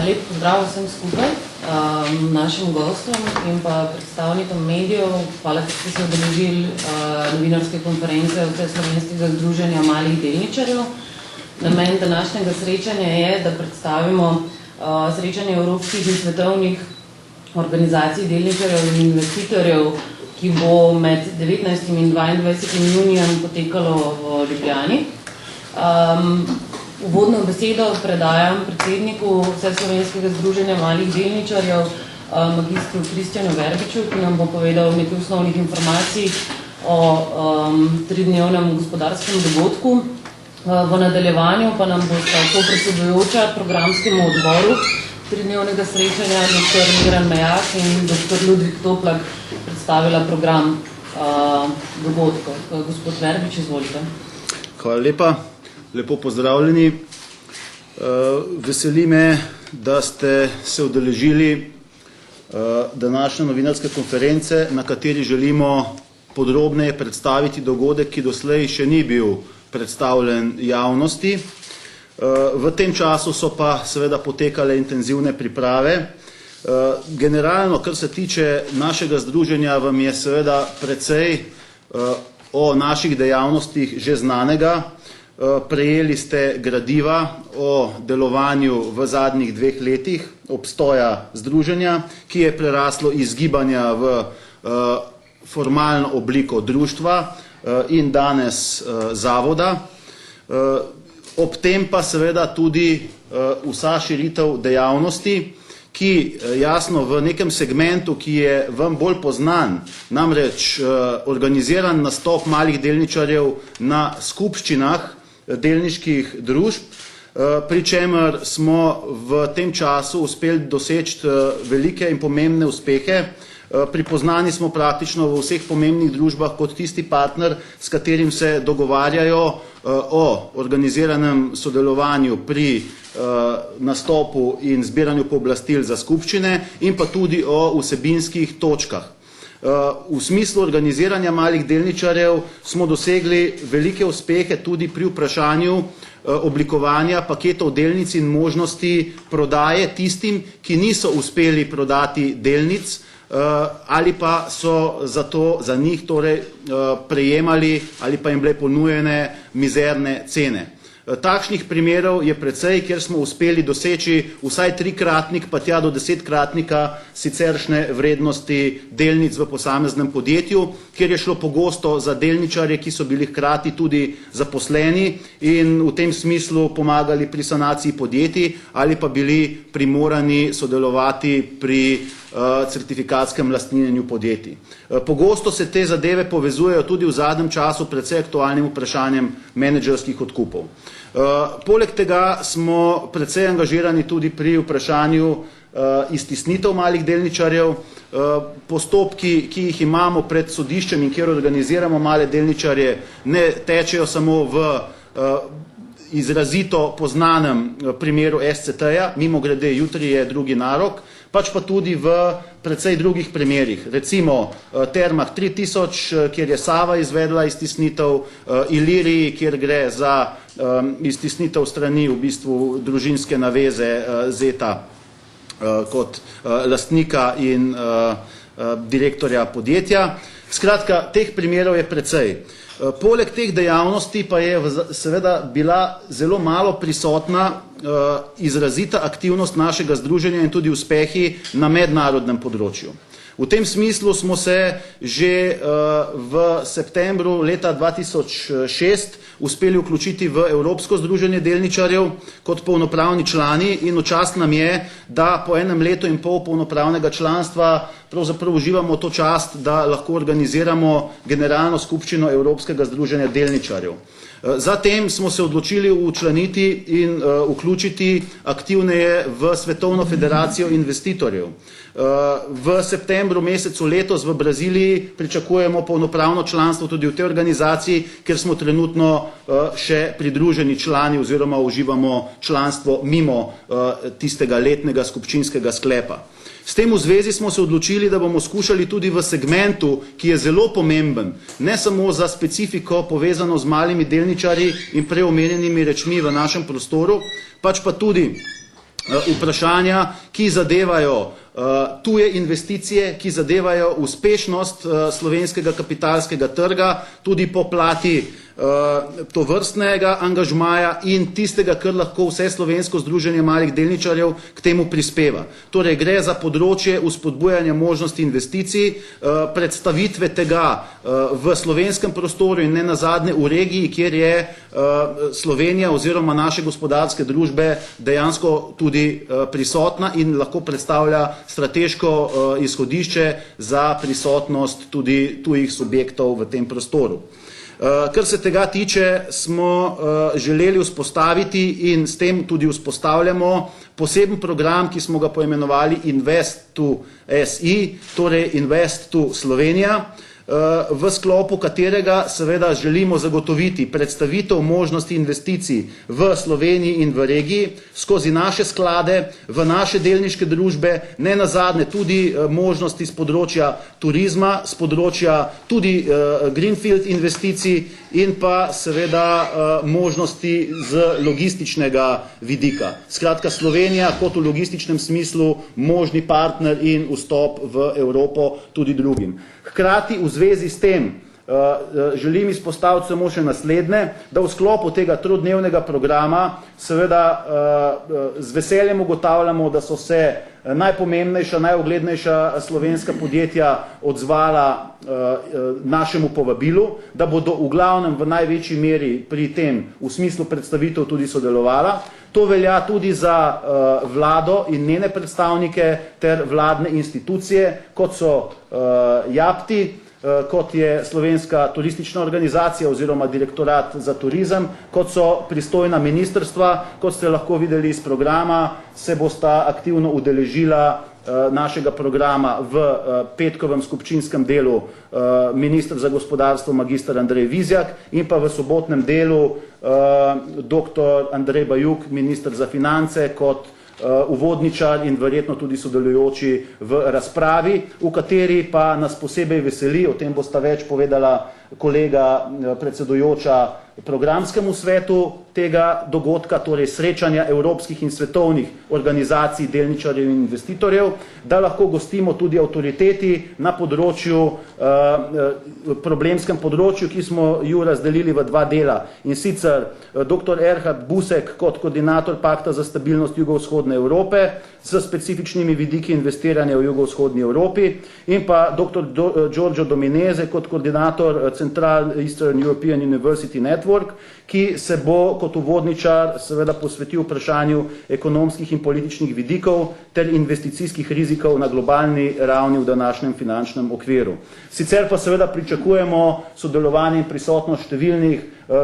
Lep pozdrav vsem skupaj, našim gostom in pa predstavnikom medijev. Hvala, da ste se udeležili novinarske konference Vseslovenskega združenja malih delničarjev. Namen današnjega srečanja je, da predstavimo srečanje evropskih in svetovnih organizacij delničarjev in investitorjev, ki bo med 19. in 22. junijem potekalo v Ljubljani. Uvodno besedo predajam predsedniku Vseslovenskega združenja malih delničarjev, magistru Kristjanu Verbiču, ki nam bo povedal nekaj osnovnih informacij o tridnevnem gospodarskem dogodku. V nadaljevanju pa nam bo predsedujoča programskemu odboru tridnevnega srečanja dr. Miran Mejak in dr. Ludvik Toplak predstavila program dogodkov. Gospod Verbič, izvolite. Hvala lepa. Lepo pozdravljeni. Veseli me, da ste se udeležili današnje novinarske konference, na kateri želimo podrobneje predstaviti dogodek, ki doslej še ni bil predstavljen javnosti. V tem času so pa seveda potekale intenzivne priprave. Generalno, kar se tiče našega združenja, vam je seveda precej o naših dejavnostih že znanega. Prejeli ste gradiva o delovanju v zadnjih 2 letih obstoja združenja, ki je preraslo iz gibanja v formalno obliko društva in danes zavoda. Ob tem pa seveda tudi vsa širitev dejavnosti, ki jasno v nekem segmentu, ki je vam bolj poznan, namreč organiziran nastop malih delničarjev na skupščinah delniških družb, pri čemer smo v tem času uspeli doseči velike in pomembne uspehe. Pripoznani smo praktično v vseh pomembnih družbah kot tisti partner, s katerim se dogovarjajo o organiziranem sodelovanju pri nastopu in zbiranju pooblastil za skupščine in pa tudi o vsebinskih točkah. V smislu organiziranja malih delničarjev smo dosegli velike uspehe tudi pri vprašanju oblikovanja paketov delnic in možnosti prodaje tistim, ki niso uspeli prodati delnic ali pa so za njih torej prejemali ali pa jim bile ponujene mizerne cene. Takšnih primerov je precej, kjer smo uspeli doseči vsaj 3-kratnik, pa tja do 10-kratnika siceršne vrednosti delnic v posameznem podjetju, kjer je šlo pogosto za delničarje, ki so bili hkrati tudi zaposleni in v tem smislu pomagali pri sanaciji podjetij ali pa bili primorani sodelovati pri certifikatskem lastninjenju podjetij. Pogosto se te zadeve povezujejo tudi v zadnjem času precej aktualnim vprašanjem menedžerskih odkupov. Poleg tega smo precej angažirani tudi pri vprašanju iztisnitev malih delničarjev. Postopki, ki jih imamo pred sodiščem in kjer organiziramo male delničarje, ne tečejo samo v izrazito poznanem primeru SCT-ja, mimogrede jutri je drugi narok, pač pa tudi v precej drugih primerih. Recimo Termah 3000, kjer je Sava izvedla iztisnitev, Iliriji, kjer gre za iztisnitev strani v bistvu družinske naveze Zeta kot lastnika in direktorja podjetja. Skratka, teh primerov je precej. Poleg teh dejavnosti pa je seveda bila zelo malo prisotna izrazita aktivnost našega združenja in tudi uspehi na mednarodnem področju. V tem smislu smo se že v septembru leta 2006 uspeli vključiti v Evropsko združenje delničarjev kot polnopravni člani in v čast nam je, da po 1 letu in pol polnopravnega članstva pravzaprav uživamo to čast, da lahko organiziramo generalno skupščino Evropskega združenja delničarjev. Zatem smo se odločili včlaniti in vključiti aktivneje v Svetovno federacijo investitorjev. V septembru mesecu letos v Braziliji pričakujemo polnopravno članstvo tudi v tej organizaciji, ker smo trenutno še pridruženi člani oziroma uživamo članstvo mimo tistega letnega skupščinskega sklepa. S tem v zvezi smo se odločili, da bomo skušali tudi v segmentu, ki je zelo pomemben, ne samo za specifiko povezano z malimi delničarji in preomenjenimi rečmi v našem prostoru, pač pa tudi vprašanja, ki zadevajo tuje investicije, ki zadevajo uspešnost slovenskega kapitalskega trga, tudi po plati tovrstnega angažmaja in tistega, kar lahko vse slovensko združenje malih delničarjev k temu prispeva. Torej gre za področje vzpodbujanja možnosti investicij, predstavitve tega v slovenskem prostoru in ne nazadnje v regiji, kjer je Slovenija oziroma naše gospodarske družbe dejansko tudi prisotna in lahko predstavlja strateško izhodišče za prisotnost tudi tujih subjektov v tem prostoru. Kar se tega tiče, smo želeli vzpostaviti in s tem tudi vzpostavljamo poseben program, ki smo ga poimenovali Invest to SI, torej Invest to Slovenija, v sklopu katerega seveda želimo zagotoviti predstavitev možnosti investicij v Sloveniji in v regiji skozi naše sklade, v naše delniške družbe, ne nazadnje tudi možnosti z področja turizma, z področja tudi greenfield investicij in pa seveda možnosti z logističnega vidika. Skratka, Slovenija kot v logističnem smislu možni partner in vstop v Evropo tudi drugim. Hkrati v zvezi s tem želim izpostaviti samo še naslednje, da v sklopu tega trodnevnega programa seveda z veseljem ugotavljamo, da so se najpomembnejša, najuglednejša slovenska podjetja odzvala našemu povabilu, da bodo v glavnem v največji meri pri tem v smislu predstavitev tudi sodelovala. To velja tudi za vlado in njene predstavnike ter vladne institucije, kot so JAPTI, kot je Slovenska turistična organizacija oziroma Direktorat za turizem, kot so pristojna ministrstva, kot ste lahko videli iz programa, se bosta aktivno udeležila našega programa v petkovem skupščinskem delu minister za gospodarstvo magister Andrej Vizjak in pa v sobotnem delu dr. Andrej Bajuk, minister za finance, kot uvodničar in verjetno tudi sodelujoči v razpravi, v kateri pa nas posebej veseli, o tem bosta več povedala kolega predsedujoča programskemu svetu tega dogodka, torej srečanja evropskih in svetovnih organizacij, delničarjev in investitorjev, da lahko gostimo tudi avtoriteti na področju, problemskem področju, ki smo ju razdelili v dva dela. In sicer dr. Erhard Busek kot koordinator Pakta za stabilnost jugovzhodne Evrope s specifičnimi vidiki investiranja v jugovzhodni Evropi in pa dr. Giorgio Domineze kot koordinator Central Eastern European University Network, ki se bo kot uvodničar seveda posvetil vprašanju ekonomskih in političnih vidikov ter investicijskih rizikov na globalni ravni v današnjem finančnem okviru. Sicer pa seveda pričakujemo sodelovanje in prisotnost številnih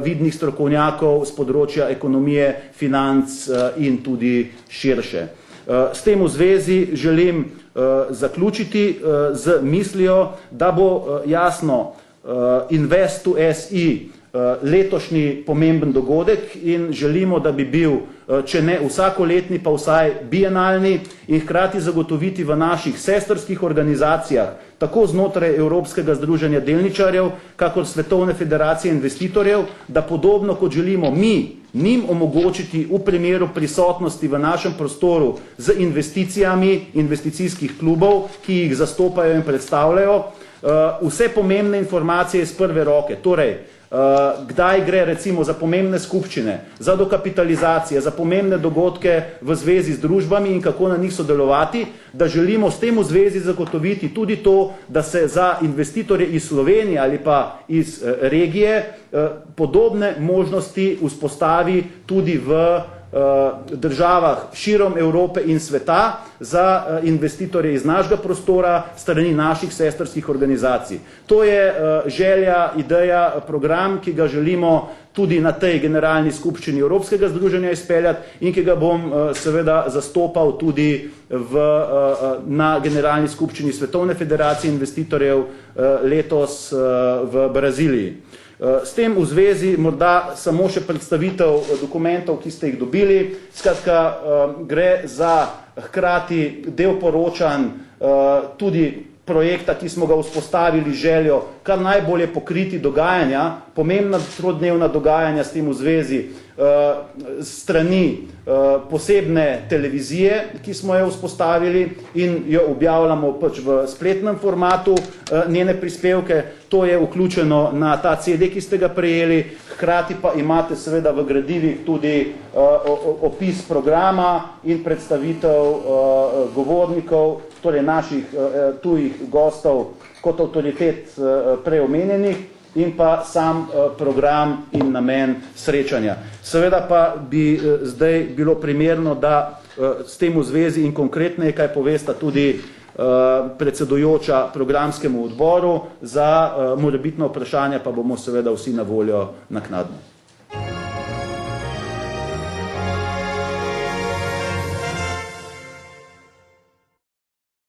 vidnih strokovnjakov z področja ekonomije, financ in tudi širše. S tem v zvezi želim zaključiti z mislijo, da bo jasno Invest to SI letošnji pomemben dogodek in želimo, da bi bil, če ne vsakoletni, pa vsaj bienalni in hkrati zagotoviti v naših sestrskih organizacijah, tako znotraj Evropskega združenja delničarjev, kakor Svetovne federacije investitorjev, da podobno kot želimo mi njim omogočiti v primeru prisotnosti v našem prostoru z investicijami investicijskih klubov, ki jih zastopajo in predstavljajo, vse pomembne informacije iz prve roke, torej kdaj gre recimo za pomembne skupščine, za dokapitalizacije, za pomembne dogodke v zvezi z družbami in kako na njih sodelovati, da želimo s tem v zvezi zagotoviti tudi to, da se za investitorje iz Slovenije ali pa iz regije podobne možnosti vzpostavi tudi v državah širom Evrope in sveta za investitorje iz našega prostora strani naših sestrskih organizacij. To je želja, ideja, program, ki ga želimo tudi na tej generalni skupščini Evropskega združenja izpeljati in ki ga bom seveda zastopal tudi na generalni skupščini Svetovne federacije investitorjev letos v Braziliji. S tem v zvezi morda samo še predstavitev dokumentov, ki ste jih dobili. Skratka, gre za hkrati del poročanj tudi projekta, ki smo ga vzpostavili željo, kar najbolje pokriti dogajanja, pomembna trodnevna dogajanja s tem v zvezi, strani posebne televizije, ki smo jo vzpostavili in jo objavljamo pač v spletnem formatu, njene prispevke. To je vključeno na ta CD, ki ste ga prejeli, hkrati pa imate seveda v gradivih tudi opis programa in predstavitev govornikov, torej naših tujih gostov kot avtoritet preomenjenih, in pa sam program in namen srečanja. Seveda pa bi zdaj bilo primerno, da s tem v zvezi in konkretneje kaj povesta tudi predsedujoča programskemu odboru, za morebitno vprašanje pa bomo seveda vsi na voljo naknadno.